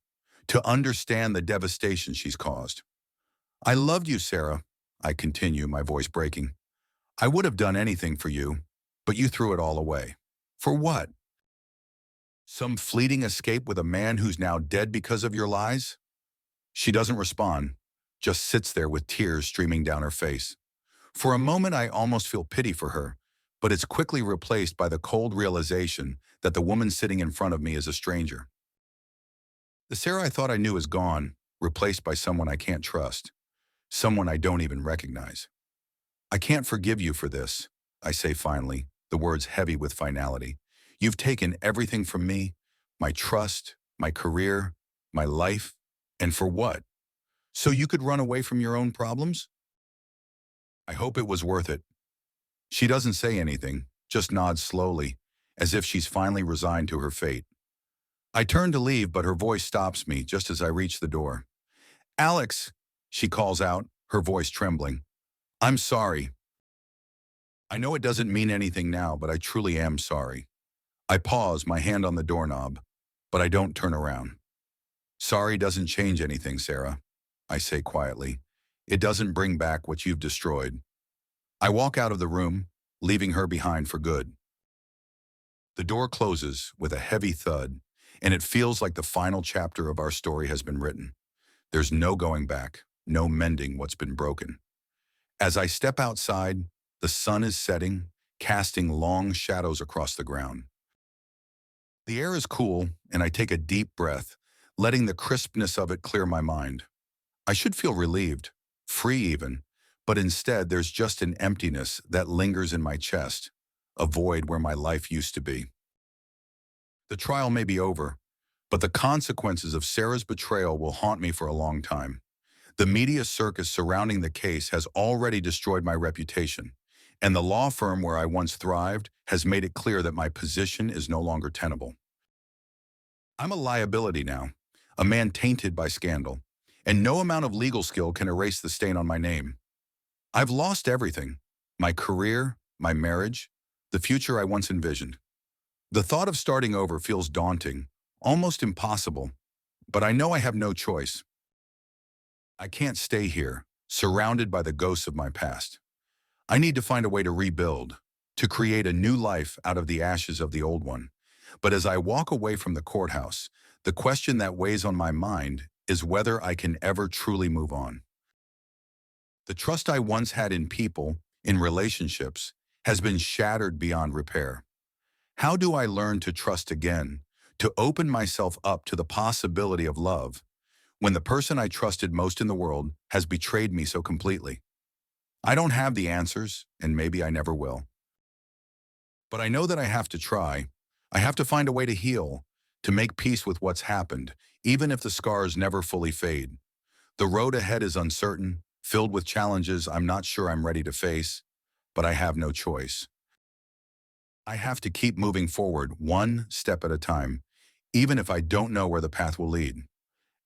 to understand the devastation she's caused. I loved you, Sarah, I continue, my voice breaking. I would have done anything for you, but you threw it all away. For what? Some fleeting escape with a man who's now dead because of your lies? She doesn't respond, just sits there with tears streaming down her face. For a moment, I almost feel pity for her, but it's quickly replaced by the cold realization that the woman sitting in front of me is a stranger. The Sarah I thought I knew is gone, replaced by someone I can't trust, someone I don't even recognize. I can't forgive you for this, I say finally, the words heavy with finality. You've taken everything from me, my trust, my career, my life, and for what? So you could run away from your own problems? I hope it was worth it. She doesn't say anything, just nods slowly, as if she's finally resigned to her fate. I turn to leave, but her voice stops me just as I reach the door. Alex, she calls out, her voice trembling. I'm sorry. I know it doesn't mean anything now, but I truly am sorry. I pause, my hand on the doorknob, but I don't turn around. Sorry doesn't change anything, Sarah, I say quietly. It doesn't bring back what you've destroyed. I walk out of the room, leaving her behind for good. The door closes with a heavy thud, and it feels like the final chapter of our story has been written. There's no going back, no mending what's been broken. As I step outside, the sun is setting, casting long shadows across the ground. The air is cool, and I take a deep breath, letting the crispness of it clear my mind. I should feel relieved, free even, but instead there's just an emptiness that lingers in my chest, a void where my life used to be. The trial may be over, but the consequences of Sarah's betrayal will haunt me for a long time. The media circus surrounding the case has already destroyed my reputation, and the law firm where I once thrived has made it clear that my position is no longer tenable. I'm a liability now, a man tainted by scandal, and no amount of legal skill can erase the stain on my name. I've lost everything, my career, my marriage, the future I once envisioned. The thought of starting over feels daunting, almost impossible, but I know I have no choice. I can't stay here, surrounded by the ghosts of my past. I need to find a way to rebuild, to create a new life out of the ashes of the old one. But as I walk away from the courthouse, the question that weighs on my mind is whether I can ever truly move on. The trust I once had in people, in relationships, has been shattered beyond repair. How do I learn to trust again, to open myself up to the possibility of love, when the person I trusted most in the world has betrayed me so completely? I don't have the answers, and maybe I never will. But I know that I have to try. I have to find a way to heal, to make peace with what's happened, even if the scars never fully fade. The road ahead is uncertain, filled with challenges I'm not sure I'm ready to face, but I have no choice. I have to keep moving forward, one step at a time, even if I don't know where the path will lead.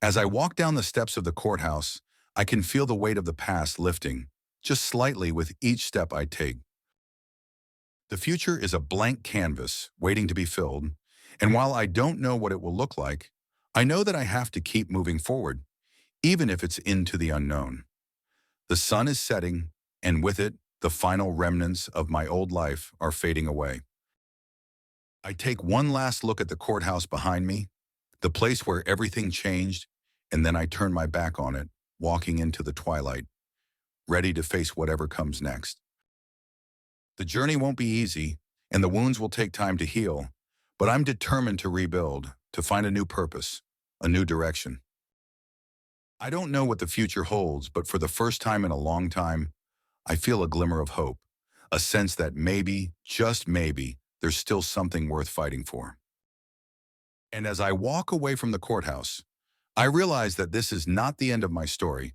As I walk down the steps of the courthouse, I can feel the weight of the past lifting, just slightly with each step I take. The future is a blank canvas waiting to be filled, and while I don't know what it will look like, I know that I have to keep moving forward, even if it's into the unknown. The sun is setting, and with it, the final remnants of my old life are fading away. I take one last look at the courthouse behind me, the place where everything changed, and then I turn my back on it, walking into the twilight, ready to face whatever comes next. The journey won't be easy, and the wounds will take time to heal, but I'm determined to rebuild, to find a new purpose, a new direction. I don't know what the future holds, but for the first time in a long time, I feel a glimmer of hope, a sense that maybe, just maybe, there's still something worth fighting for. And as I walk away from the courthouse, I realize that this is not the end of my story,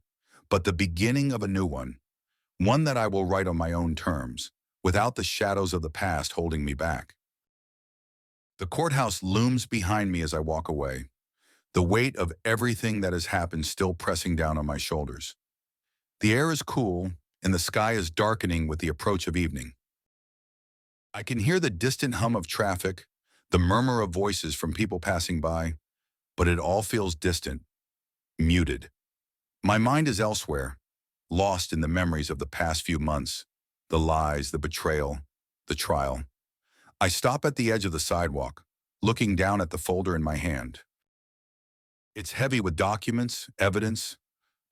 but the beginning of a new one that I will write on my own terms, without the shadows of the past holding me back. The courthouse looms behind me as I walk away. the weight of everything that has happened still pressing down on my shoulders. The air is cool, and the sky is darkening with the approach of evening. I can hear the distant hum of traffic, the murmur of voices from people passing by, but it all feels distant, muted. My mind is elsewhere, lost in the memories of the past few months, the lies, the betrayal, the trial. I stop at the edge of the sidewalk, looking down at the folder in my hand. It's heavy with documents, evidence,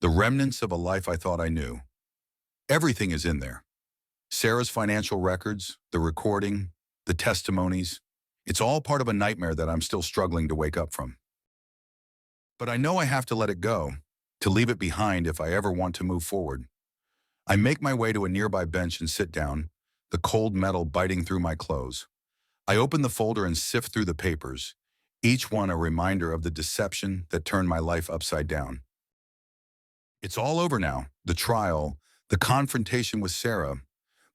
the remnants of a life I thought I knew. Everything is in there. Sarah's financial records, the recording, the testimonies. It's all part of a nightmare that I'm still struggling to wake up from. But I know I have to let it go, to leave it behind if I ever want to move forward. I make my way to a nearby bench and sit down, the cold metal biting through my clothes. I open the folder and sift through the papers, each one a reminder of the deception that turned my life upside down. It's all over now, the trial, the confrontation with Sarah,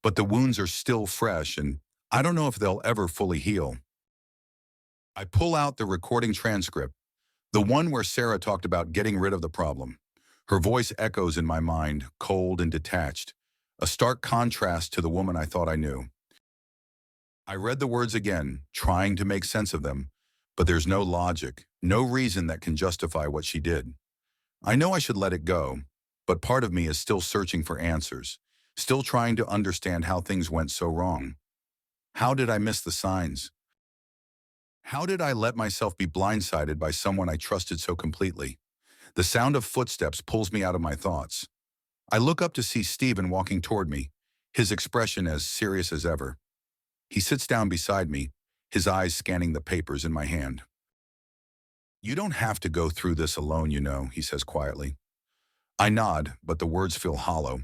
but the wounds are still fresh and I don't know if they'll ever fully heal. I pull out the recording transcript, the one where Sarah talked about getting rid of the problem. Her voice echoes in my mind, cold and detached, a stark contrast to the woman I thought I knew. I read the words again, trying to make sense of them, but there's no logic, no reason that can justify what she did. I know I should let it go, but part of me is still searching for answers, still trying to understand how things went so wrong. How did I miss the signs? How did I let myself be blindsided by someone I trusted so completely? The sound of footsteps pulls me out of my thoughts. I look up to see Stephen walking toward me, his expression as serious as ever. He sits down beside me, his eyes scanning the papers in my hand. "You don't have to go through this alone, you know," he says quietly. I nod, but the words feel hollow.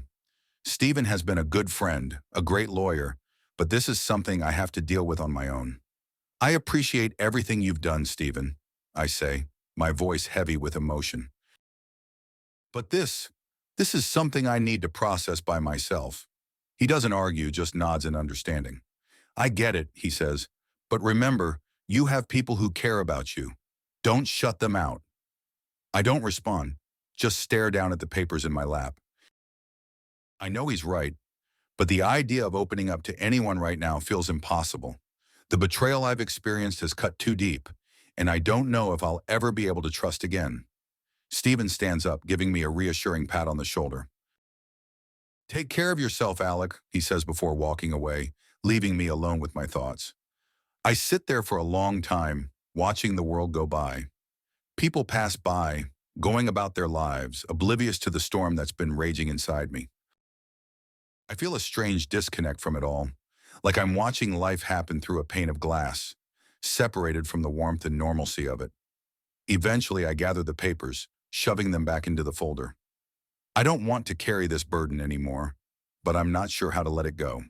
Stephen has been a good friend, a great lawyer, but this is something I have to deal with on my own. "I appreciate everything you've done, Stephen," I say, my voice heavy with emotion. "But this is something I need to process by myself." He doesn't argue, just nods in understanding. "I get it," he says, "but remember, you have people who care about you. Don't shut them out." I don't respond, just stare down at the papers in my lap. I know he's right, but the idea of opening up to anyone right now feels impossible. The betrayal I've experienced has cut too deep, and I don't know if I'll ever be able to trust again. Stephen stands up, giving me a reassuring pat on the shoulder. "Take care of yourself, Alec," he says before walking away, leaving me alone with my thoughts. I sit there for a long time, watching the world go by. People pass by, going about their lives, oblivious to the storm that's been raging inside me. I feel a strange disconnect from it all, like I'm watching life happen through a pane of glass, separated from the warmth and normalcy of it. Eventually, I gather the papers, shoving them back into the folder. I don't want to carry this burden anymore, but I'm not sure how to let it go.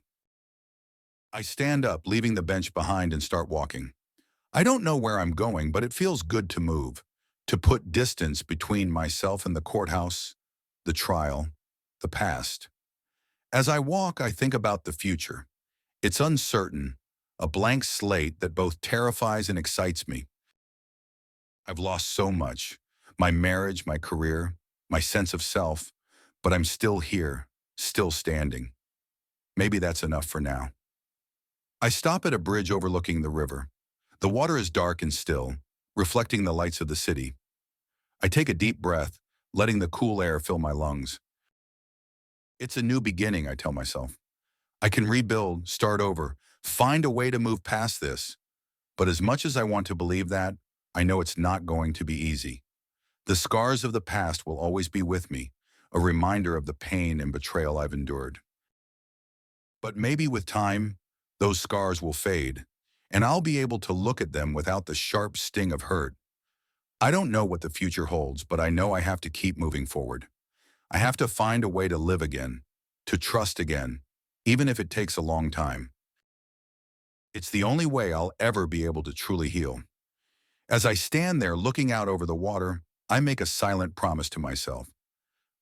I stand up, leaving the bench behind, and start walking. I don't know where I'm going, but it feels good to move, to put distance between myself and the courthouse, the trial, the past. As I walk, I think about the future. It's uncertain, a blank slate that both terrifies and excites me. I've lost so much, my marriage, my career, my sense of self, but I'm still here, still standing. Maybe that's enough for now. I stop at a bridge overlooking the river. The water is dark and still, reflecting the lights of the city. I take a deep breath, letting the cool air fill my lungs. It's a new beginning, I tell myself. I can rebuild, start over, find a way to move past this. But as much as I want to believe that, I know it's not going to be easy. The scars of the past will always be with me, a reminder of the pain and betrayal I've endured. But maybe with time, those scars will fade, and I'll be able to look at them without the sharp sting of hurt. I don't know what the future holds, but I know I have to keep moving forward. I have to find a way to live again, to trust again, even if it takes a long time. It's the only way I'll ever be able to truly heal. As I stand there looking out over the water, I make a silent promise to myself.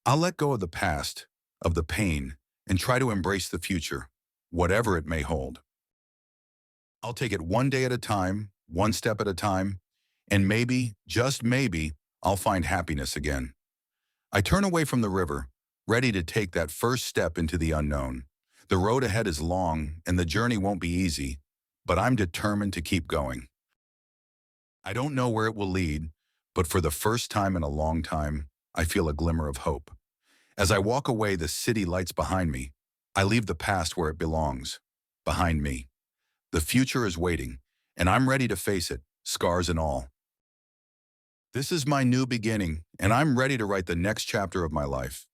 I'll let go of the past, of the pain, and try to embrace the future, whatever it may hold. I'll take it one day at a time, one step at a time, And maybe, just maybe, I'll find happiness again. I turn away from the river, ready to take that first step into the unknown. The road ahead is long, and the journey won't be easy, but I'm determined to keep going. I don't know where it will lead, but for the first time in a long time, I feel a glimmer of hope. As I walk away, the city lights behind me. I leave the past where it belongs, behind me. The future is waiting, and I'm ready to face it, scars and all. This is my new beginning, and I'm ready to write the next chapter of my life.